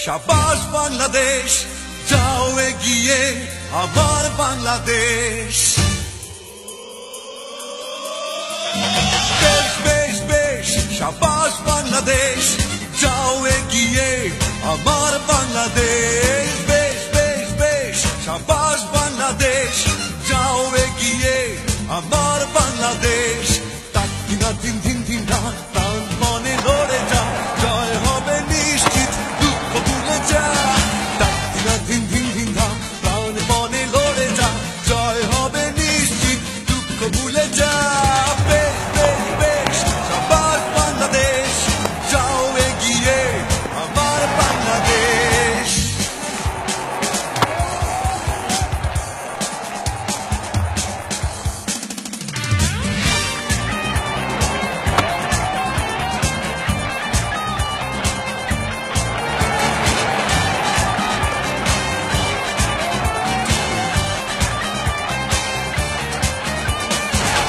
শাবাশ বাংলাদেশ, যাও এগিয়ে আমার বাংলাদেশ। বেশ বেশ বেশ, শাবাশ বাংলাদেশ, যাও এগিয়ে আমার বাংলাদেশ। বেশ বেশ বেশ, শাবাশ বাংলাদেশ, যাও এগিয়ে আমার বাংলাদেশ। তাক দিনা দিন দিন দিন রাত প্রাণ মনে লড়ে যা, জয় হবে নিশ্চিত, দুঃখ ভুলে যা। তাক দিনা দিন দিন দিন রাত প্রাণ মনে লড়ে যা, জয় হবে নিশ্চিত, দুঃখ ভুলে যা। বেশ বেশ বেশ, শাবাশ বাংলাদেশ, যাও এগিয়ে আমার বাংলাদেশ।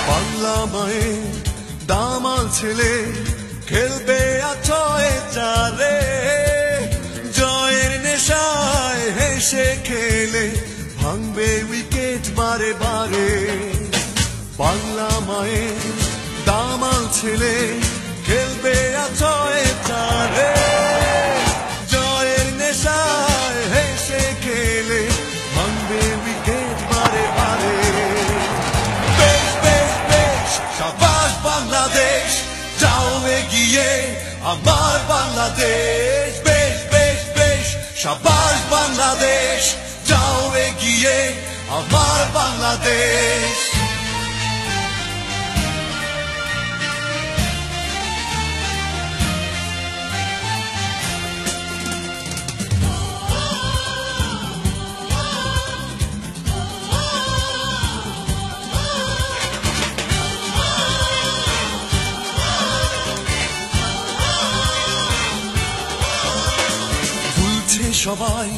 বাংলা মায়ের দামাল ছেলে খেলবে আছয় চারে, জয়ের নেশায় হেসে খেলে ভাঙবে উইকেট বারে বারে। বাংলা মায়ের দামাল ছেলে খেলবে আছয় চারে, জয়ের নেশায় হেসে খেলে ভাঙবে উইকেট বারে বারে। শাবাশ বাংলাদেশ, যাও এগিয়ে আমার বাংলাদেশ। বেশ বেশ বেশ, শাবাশ বাংলাদেশ, যাও এগিয়ে আমার বাংলাদেশ। সবাই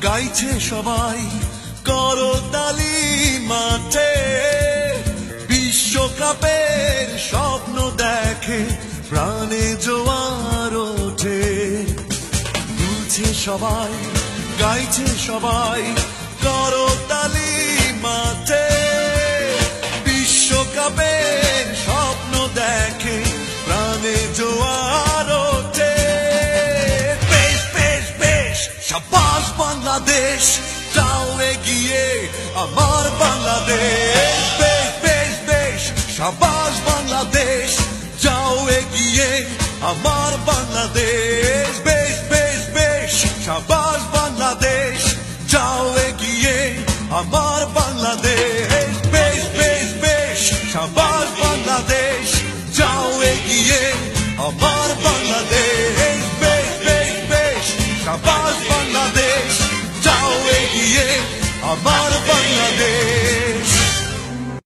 গাইছে, সবাই করতালি মাঠে, বিশ্বকাপের স্বপ্ন দেখে প্রাণে জোয়ার ওঠে। দুলছে সবাই, গাইছে সবাই করতালি মাঠে, বিশ্বকাপের স্বপ্ন দেখে প্রাণে জোয়ার ওঠে। শাবাশ বাংলাদেশ, যাও এগিয়ে আমার বাংলাদেশ। বেশ বেশ বেশ, শাবাশ বাংলাদেশ, যাও এগিয়ে আমার বাংলাদেশ। বেশ বেশ বেশ, শাবাশ বাংলাদেশ, যাও এগিয়ে আমার